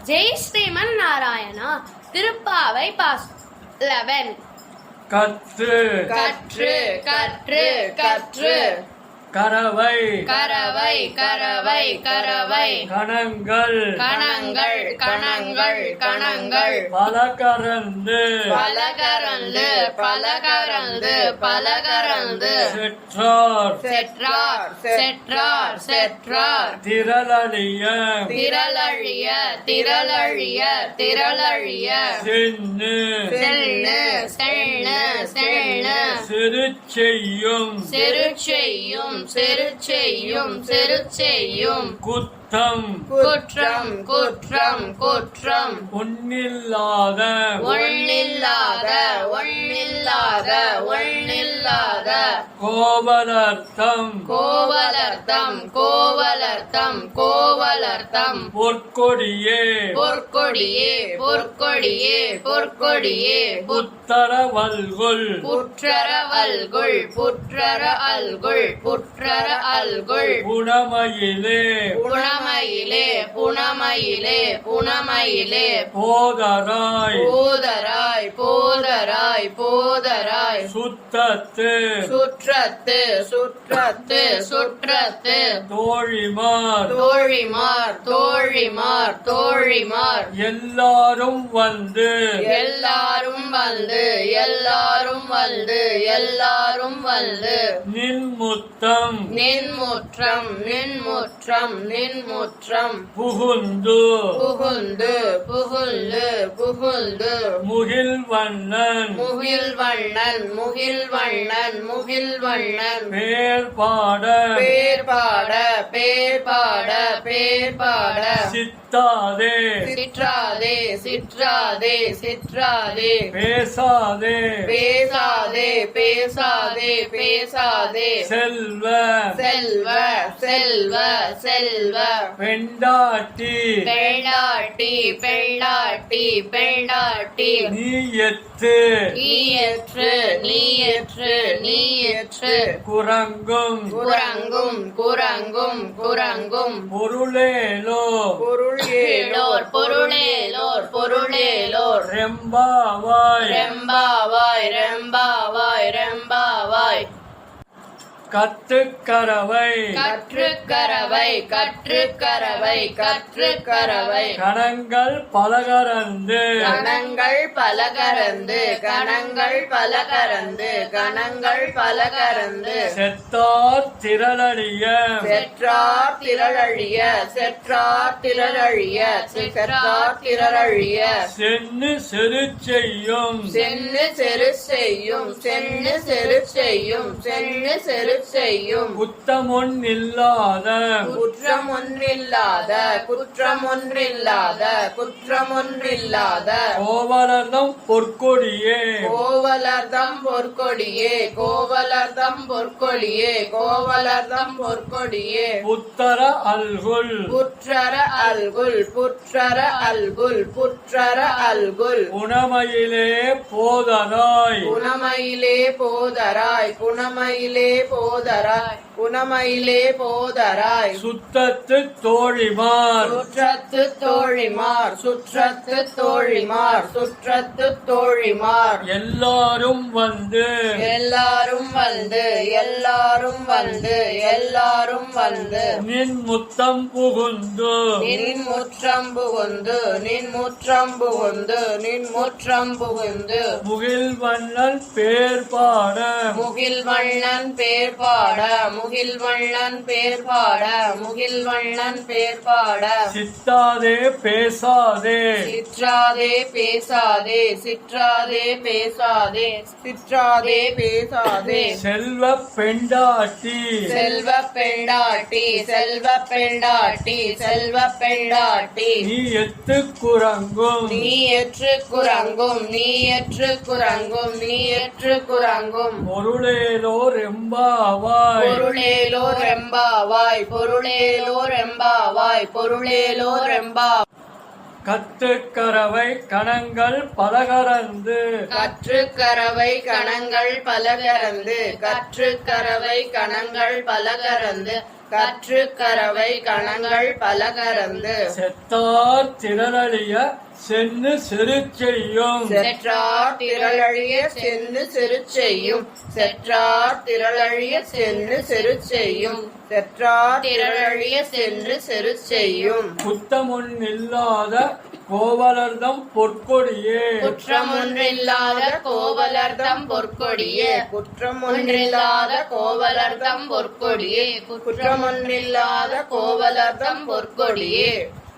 Jai Sriman Narayana. Thiruppavai pass 11. கற்று கற்று கற்று கற்று கரவை கரவை கரவை கரவை கணங்கள் கணங்கள் கணங்கள் கணங்கள் பலகரந்து பலகரந்து பலகரந்து பலகரந்து செற்றார் செற்றார் செற்றார் செற்றார் திரளழிய திரளழிய திரளழிய திரளழிய சென்னு செல்னு செல்னு செல்னு சிறுச்செய்யும் செருச்செய்யும் செருச்செய்யும் செருச்செய்யும் குத்தம் குற்றம் குற்றம் குற்றம் ஒன்னில்லாத ஒன்னில்லாத ஒன்னில்லாத ஒன்னில்லாத கோபலர்த்தம் கோவலர்த்தம் கோவலர்த்தம் கோவலர்த்தம் பொற்கொடியே பொற்கொடியே பொற்கொடியே பொற்கொடியே புத்தரவல்குல் புற்றரவல்குள் புற்றர அல்குள் புற்றர அல்குள் குணமயிலே புனமயிலே புனமயிலே புனமயிலே போதராய் போதராய் போதராய் போதராய் சுத்தத்து சுற்றத்து சுற்றத்து சுற்றத்து தோழிமார் தோழிமார் தோழிமார் தோழிமார் எல்லாரும் வந்து எல்லாரும் வந்து எல்லாரும் வந்து எல்லாரும் வந்து நின்முத்தம் நின்முற்றம் நின்முற்றம் நின்முற்றம் புகுந்து புகுந்து புகுந்து புகுந்து முகில்வண்ணன் முகில்வண்ணன் முகில்வண்ணன் முகில்வண்ணன் பேர் பாட பேர் பாட பேர் பாட பேர் பாட சித்தாதே சிற்றாதே சிற்றாதே சிற்றாதே பேசாதே பேசாதே பேசாதே பேசாதே செல்வ செல்வ செல்வ செல்வ பெண்டாட்டி பெண்டாட்டி பெண்டாட்டி பெண்டாட்டி நீ எத்து நீயற்று நீயற்று நீயற்று குரங்கும் குரங்கும் குரங்கும் குரங்கும் பொருளேலோ பொருளேலோர் பொருளேலோர் பொருளேலோர் ரெம்பாவாய் ரெம்பாவாய் ரெம்பாவாய் ரெம்பாவாய் கத்துக்கரவை கற்றுக்கரவை கற்றுக்கரவை கற்றுக்கரவை கணங்கள் பலகரந்து கணங்கள் பலகரந்து கணங்கள் பலகரந்து கணங்கள் பலகரந்து செத்தார் திரளறிய செற்றார் திரளழிய செற்றார் திரளழிய செற்றார் திரளழிய சென்னு செரு செய்யும் சென்னு செரு செய்யும் சென்னு செரு செய்யும் சென்னு செரு செய்யும் குத்தமொன் இல்லாத குற்றம் ஒன்றில்லாத குற்றம் ஒன்றில்லாத குற்றம் ஒன்றில்லாத கோவலர்தம் பொற்கொடியே கோவலர்தம் பொற்கொடியே கோவலர்தம் பொற்கொடியே கோவலர்தம் பொற்கொடியே புத்தர அல்குல் புற்றர அல்குல் புற்றர அல்குல் புற்றர அல்குல் உணமையிலே போதராய் புனமயிலே போதராய் புனமயிலே போதராய் புனமயிலே போதராய் சுத்தத்து தோழிமார் சுற்றத்து தோழிமார் சுற்றத்து தோழிமார் சுற்றத்து தோழிமார் எல்லாரும் வந்து எல்லாரும் வந்து எல்லாரும் வந்து எல்லாரும் வந்து நின் முத்தம் புகுந்து நின் முற்றம் புகுந்து நின் முற்றம் புகுந்து நின் முற்றம் புகுந்து முகில்வண்ணன் பேர் பாட முகில்வண்ணன் பேர் பாட முகில்வண்ணன் பேர் பாட முகில்வண்ணன் பேர் பாட சித்தாதே பேசாதே சிற்றாதே பேசாதே சிற்றாதே பேசாதே சிற்றாதே பேசாதே செல்வ பெண்டாட்டி செல்வ பெண்டாட்டி செல்வ பெண்டாட்டி செல்வ பெண்டாட்டி நீ எத்து குரங்கும் நீ எற்று குரங்கும் நீ எற்று குரங்கும் நீ எற்று குரங்கும் பொருளேலோ ரெம்பாவாய் பொருளேலோ ரெம்பாவாய் பொருளேலோ ரெம்பாவாய் பொருளேலோ ரெம்பா கத்துக்கரவை கணங்கள் பலகரந்து கற்றுக்கரவை கணங்கள் பலகரந்து கற்றுக்கரவை கணங்கள் பலகரந்து கற்று கரவை கணங்கள் பல கறந்து செத்தார் திரளிய சென்னு சிறு செய்யும் செற்றார் திரளழிய சென்னு சிறு செய்யும் செற்றார் திரளழிய சென்னு சிறு செய்யும் செற்றார் திரளழிய சென்று சிறு செய்யும் குத்தமொன்னில்லாத கோவலர்தம் பொற்கொடியே குற்றமொன்றில்லாத கோவலர்தம் பொற்கொடியே குற்றமொன்றில்லாத கோவலர்தம் பொற்கொடியே குற்றமொன்றில்லாத கோவலர்தம் பொற்கொடியே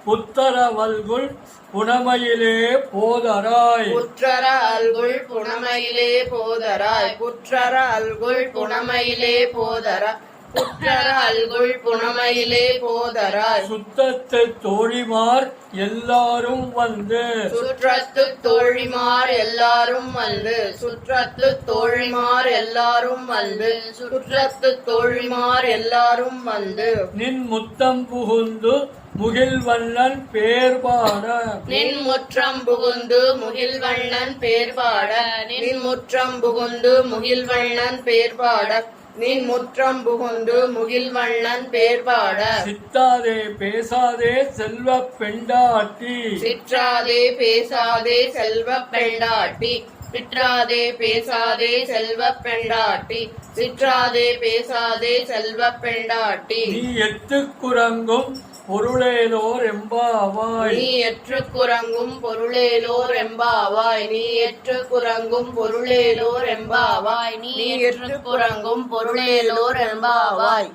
புத்தர வல்குள் புனமையிலே போதராய் புற்றர அல்குள் புனமையிலே போதராய் புற்றர அல்குள் புனமையிலே போதராய் புற்றர அல்குள் புனமையிலே போதராய் சுத்தத்து தோழிமார் எல்லாரும் வந்து சுற்றத்து தோழிமார் எல்லாரும் வந்து சுற்றத்து தோழிமார் எல்லாரும் வந்து சுற்றத்து தோழிமார் எல்லாரும் வந்து நின் முத்தம் புகுந்து முகில்வண்ணன் பேர் பாட நின் முற்றம் புகுந்து முகில்வண்ணன் பேர் பாட நின் முற்றம் புகுந்து முகில்வண்ணன் பேர் பாட நின் முற்றம் புகுந்து முகில்வண்ணன் பேர் பாட சித்தாதே பேசாதே செல்வ பெண்டாட்டி சிற்றாதே பேசாதே செல்வ பெண்டாட்டி சிற்றாதே பேசாதே செல்வ பெண்டாட்டி சிற்றாதே பேசாதே செல்வ பெண்டாட்டி நீ எத்துக்குறங்கும் பொருளேலோர் எம்பாவாய் நீ எற்று குரங்கும் பொருளேலோர் எம்பாவாய் நீ எற்று குரங்கும் பொருளேலோர் எம்பாவாய் நீ எற்று குரங்கும் பொருளேலோர் எம்பாவாய்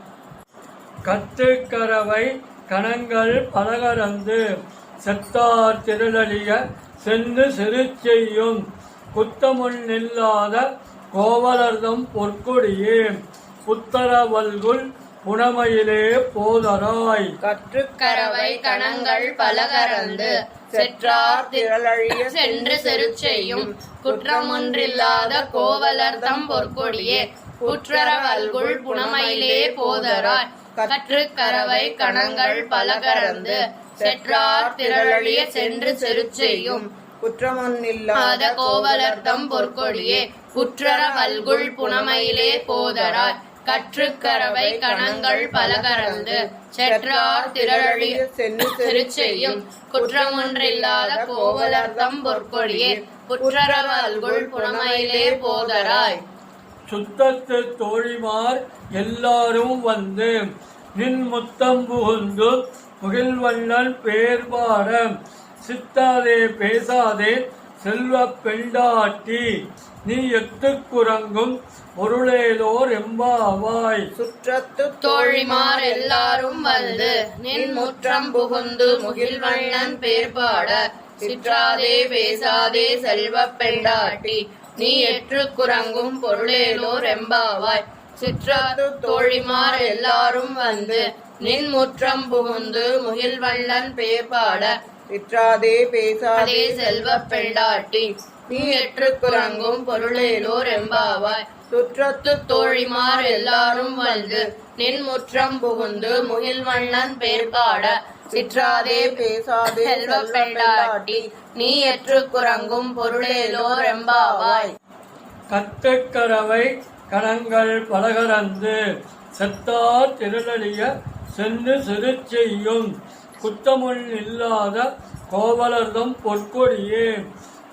கத்துக்கரவை கணங்கள் பலகரந்து செத்தார் திரளிய சென்று சிறு செய்யும் குத்தமொன்னில்லாத கோவலர்தம் பொற்கொடியே புத்தரவல்குள் புனமையிலே போதராய் கற்றுக்கரவை கணங்கள் பல கறந்து செற்றார் திரளழிய சென்று செரு செய்யும் குற்றமொன்றில்லாத கோவலர்தம் பொற்கொடியே குற்றரவல்குள் புனமையிலே போதராய் கற்றுக்கரவை கணங்கள் பல கறந்து செற்றார் திரளழிய சென்று செரு செய்யும் குற்றமொன்னில்லாத கோவலர்தம் பொற்கொடியே குற்றரவல்குள் புனமையிலே போதராய் கற்றுக்கரவை கணங்கள் பல கறந்து செற்றார் திரளிய சென்று செய்யும் குற்றமொன்றில்லாத கோவலர்தம் பொற்கொடியே குற்றரவல்குள் புனமையிலே போதராய் சுத்தத்து தோழிமார் எல்லாரும் வந்து நின் முத்தம் புகுந்து முகில்வண்ணன் பேர் பாட சித்தாதே பேசாதே செல்வ பெண்டாட்டி நீ எத்துக்குறங்கும் பொருளேலோர் எம்பாவாய் சுற்றத்து தோழிமார் எல்லாரும் வந்து நின் முற்றம் புகுந்து முகில்வண்ணன் பேர் பாட சிற்றாதே பேசாதே செல்வ பெண்டாட்டி நீ எற்று குரங்கும் பொருளேலோர் எம்பாவாய் சிற்றத்து தோழிமார் எல்லாரும் வந்து நின் முற்றம் புகுந்து முகில்வண்ணன் பேர் பாட சிற்றாதே பேசாதே செல்வ பெண்டாட்டி நீ எற்று குரங்கும் பொருளேலோர் எம்பாவாய் சுற்றத்து தோழிமார் எல்லாரும் வந்து நின் முற்றம் புகுந்து முகில்வண்ணன் பேர் பாட சிற்றாதே பேசாதே செல்வ பெண்டாட்டி நீ எற்று குரங்கும் பொருளேலோர் எம்பாவாய் கத்துக்கரவை கணங்கள் பலகரந்து செத்தார் திரளிய சென்று சிறு செய்யும் குத்தமொன்னில்லாத கோவலர்தம் பொற்கொடியே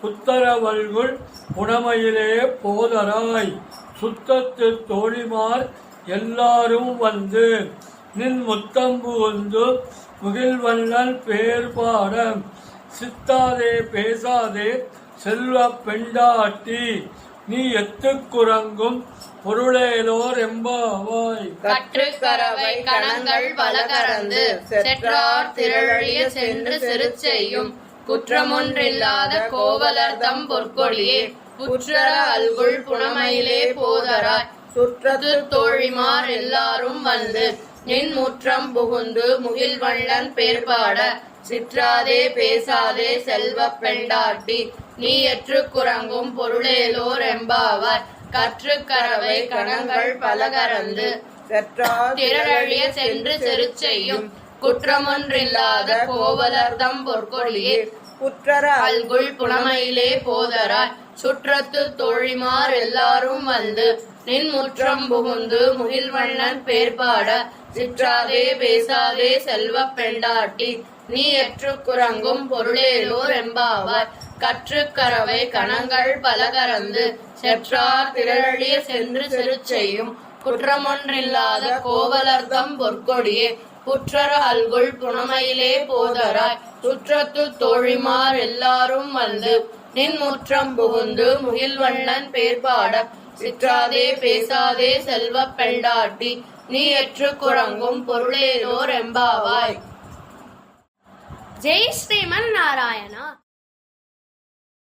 புத்தரவல்குள் புனமையிலே போதராய் சுத்தத்து தோழிமார் எல்லாரும் வந்து நின் முத்தம் புகுந்து முகில்வண்ணன் பேர் பாட சித்தாதே பேசாதே செல்வ பெண்டாட்டி நீ எத்துக்குறங்கும் பொருளேலோர் எம்பாவாய் கற்றுக்கரவை கணங்கள் பல கறந்து செற்றார் திரளிய சென்று சிறு செய்யும் குற்றமொன்றில்லாத கோவலர்தம் பொற்கொடியே குற்றர அல்குள் புனமையிலே போதராய் சுற்றத்து தோழிமார் எல்லாரும் வந்து நின் முற்றம் புகுந்து முகில்வண்ணன் பேர் பாட சிற்றாதே பேசாதே செல்வ பெண்டாட்டி நீ எற்று குரங்கும் பொருளேலோர் எம்பாவாய் கற்றுக்கரவை கணங்கள் பல கறந்து திரளிய சென்று செரு செய்யும் குற்றமொன்றில்லாத கோவலர்தம் பொற்கொடியே குற்றர அல்குள் புனமையிலே போதராய் சுற்றத்து தோழிமார் எல்லாரும் வந்து நின் முற்றம் புகுந்து முகில்வண்ணன் பேர் பாட சிற்றாதே பேசாதே செல்வப் பெண்டாட்டி நீ எற்றுக் குரங்கும் பொருளேலோர் எம்பாவாய். கற்றுக்கரவை கணங்கள் பல கறந்து செற்றார் திரளிய சென்று செருச் செய்யும் குற்றமொன்றில்லாத கோவலர்தம் பொற்கொடியே புற்றர அல்குல் புனமையிலே போதராய். சுற்றத்து தோழிமார் எல்லாரும் வந்து நின் முற்றம் புகுந்து முகில்வண்ணன் பேர்பாட சிற்றாதே பேசாதே செல்வப் பெண்டாட்டி நீ எற்றுக் குரங்கும் பொருளேலோர் எம்பாவாய். ஜெய் ஸ்ரீமன் நாராயணா.